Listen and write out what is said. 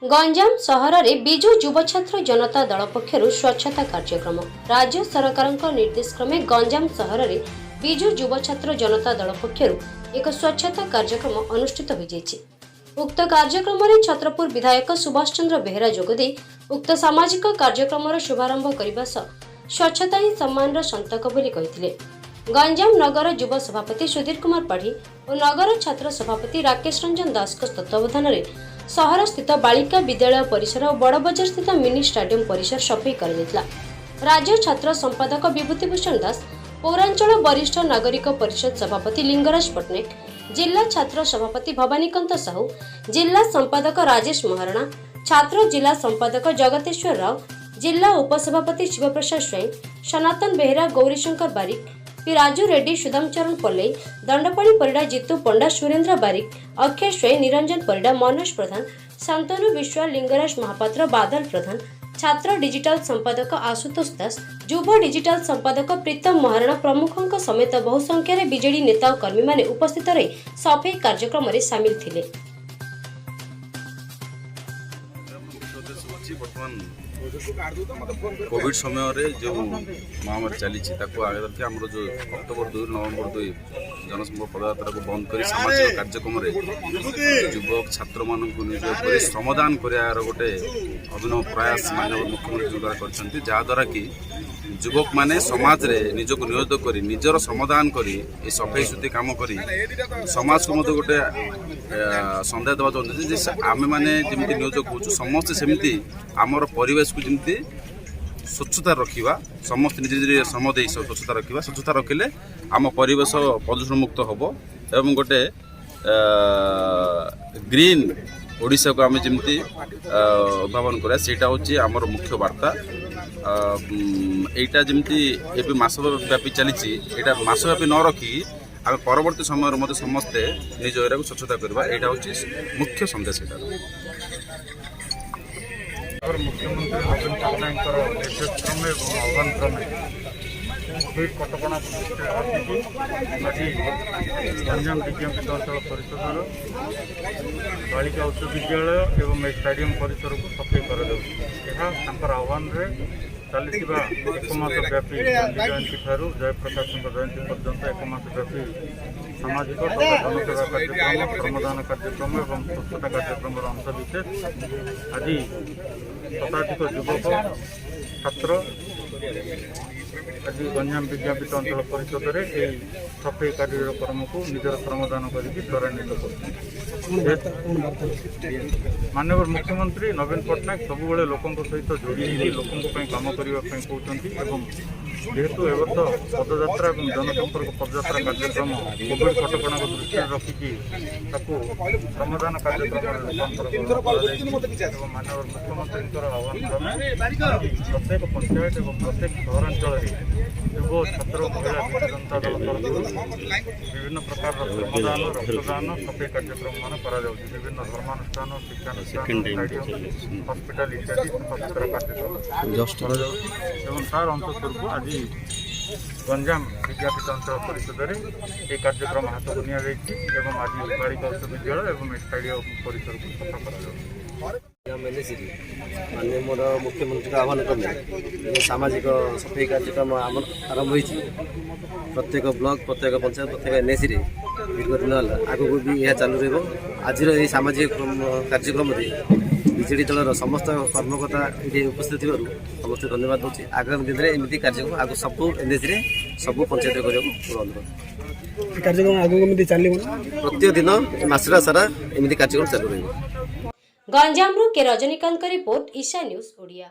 गंजाम सहर में विजु युव छात्र जनता दल पक्षरु स्वच्छता कार्यक्रम राज्य सरकार निर्देशक्रमे गंजाम सहर में विजु युव छात्र जनता दल पक्षरु एक स्वच्छता कार्यक्रम अनुष्ठित हो जायछि। उक्त कार्यक्रम में छत्रपुर विधायक सुभाष चंद्र बेहेरा जोगदे उक्त सामाजिक कार्यक्रम शुभारंभ करने सह स्वच्छता ही सम्मान संतक बोली कहिथिले। गंजाम नगर युव सभापति सुधीर कुमार पाढ़ी और नगर छात्र सभापति राकेश रंजन दास तत्वावधान में सहर स्थित बालिका विद्यालय परिसर और बड़ बजार स्थित मिनी स्टाडियम परिसर सफाई कर राज्य छात्र संपादक विभूतिभूषण दास, पौरांचल वरिष्ठ नागरिक परिषद सभापति लिंगराज पट्टनायक, जिला छात्र सभापति भवानीकांत साहू, जिला संपादक राजेश महाराणा, छात्र जिला संपादक जगतेश्वर राव, जिला उपसभापति शिवप्रसाद स्वयं, सनातन बेहेरा, गौरीशंकर बारिक, पी राजू रेड्डी, सुदाम चरण पल्लई, दंडपाणी परिडा, जितू पंडा, सुरेंद्र बारिक, अक्षय स्वयं, निरंजन परिडा, मनोज प्रधान, शांतनु विश्वाल, लिंगराज महापात्र, बादल प्रधान, छात्र डिजिटल संपादक आशुतोष दास, युव डिजिटल संपादक प्रीतम महाराणा प्रमुखों समेत बहु संख्यार बीजेडी नेता और कर्मी माने उपस्थित रही सफाई कार्यक्रम में सामिल थिले। कोविड समय जो महामारी चली आगे रखी आम जो अक्टोबर 2 नवंबर 2 जनसंपर्क पदयात्रा को बंद कर सामाजिक कार्यक्रम युवक छात्र मान श्रमदान कर गोटे अभिनव प्रयास माननीय मुख्यमंत्री द्वारा कर जहाद्वारा कि युवक मैंने समाज रे निजक नियोजित कर निजर श्रमदान कर सफाई सुधी कम कर समाज को गोटे संदेश देवा चाहते आम मैंने जमी नियोजक हो समस्ते सेमती आमर परिवेश को जमी स्वच्छता रखा समस्त निज निज श्रम दे स्वच्छता रखा स्वच्छता रखिले आम परिवेश प्रदूषण मुक्त हम एवं गोटे ग्रीन ओडिशा को आम जमी उद्भावन करा सेटा हूँ आमर मुख्य वार्ता। एटा जमी ए मासव्यापी चली मासव्यापी न रखी आम परवर्ती समय समस्ते निज एरिया को स्वच्छता करवा यहाँ हूँ मुख्य संदेश। मुख्यमंत्री नवीन पट्टनायक निर्देशक्रमे और आह्वान क्रमे कोविड कटका दृष्टि आज गंजाम विज्ञापित अंचल परिषदर बालिका उच्च विद्यालय एवं स्टाडियम परिसर को सफाई कर आह्वान चली एकमासव्यापी गांधी जयंती ठारू जयप्रकाश जयंती पर्यंत एकमासव्यापी सामाजिक तथा जनसेवा कार्यक्रम श्रमदान कार्यक्रम और स्वच्छता कार्यक्रम अंश विशेष आज शताधिक युवक छात्र आज गंजाम विज्ञापित अंचल परिषद में सफाई कार्यक्रम को निजर श्रमदान कर त्वरान्वित कर माननीय मुख्यमंत्री नवीन पट्टनायक सब लोकों सहित जोड़ी लोकों कम करने कहते जेहेतु एवर्ष पदयात्रा और जनसंपर्क पदयात्रा कार्यक्रम कोविड कटका को दृष्टि रखिकी श्रमदान कार्यक्रम माननीय मुख्यमंत्री आह्वान क्रमे प्रत्येक पंचायत और प्रत्येक सहरांचल युव छात्र महिला जनता दल तरफ विभिन्न प्रकार श्रमदान रक्तदान सफाई कार्यक्रम मान विभिन्न धर्मानुष्ठान शिक्षानुष्ठान हस्पिटाल इत्यादि सफासुतरा कार्यक्रम तार अंशस्वरूप आज गंजाम विज्ञापित अंचल परिषद में एक कार्यक्रम हाथ को नि आज बालिका उच्च विद्यालय और स्टाडियम परिसर को सफा कर माननीय मोर मुख्यमंत्री आह्वान क्रमे सामाजिक सफाई कार्यक्रम आरंभ होती प्रत्येक ब्लॉक प्रत्येक पंचायत प्रत्येक एनएसी दीर्घ दिन आगे भी यह चालू रहा। आज सामाजिक कार्यक्रम बीजेडी दलर समस्त कर्मकर्ता ये उपस्थित समस्त धन्यवाद दूसरी आगामी दिन में एमती कार्यक्रम आगे सबू एनएसी सबू पंचायत करने कार्यक्रम आगे चलो प्रत्येक दिन मसरा सारा एमती कार्यक्रम चालू रहा। गंजाम के रजनीकांत रिपोर्ट ईशा न्यूज ओडिया।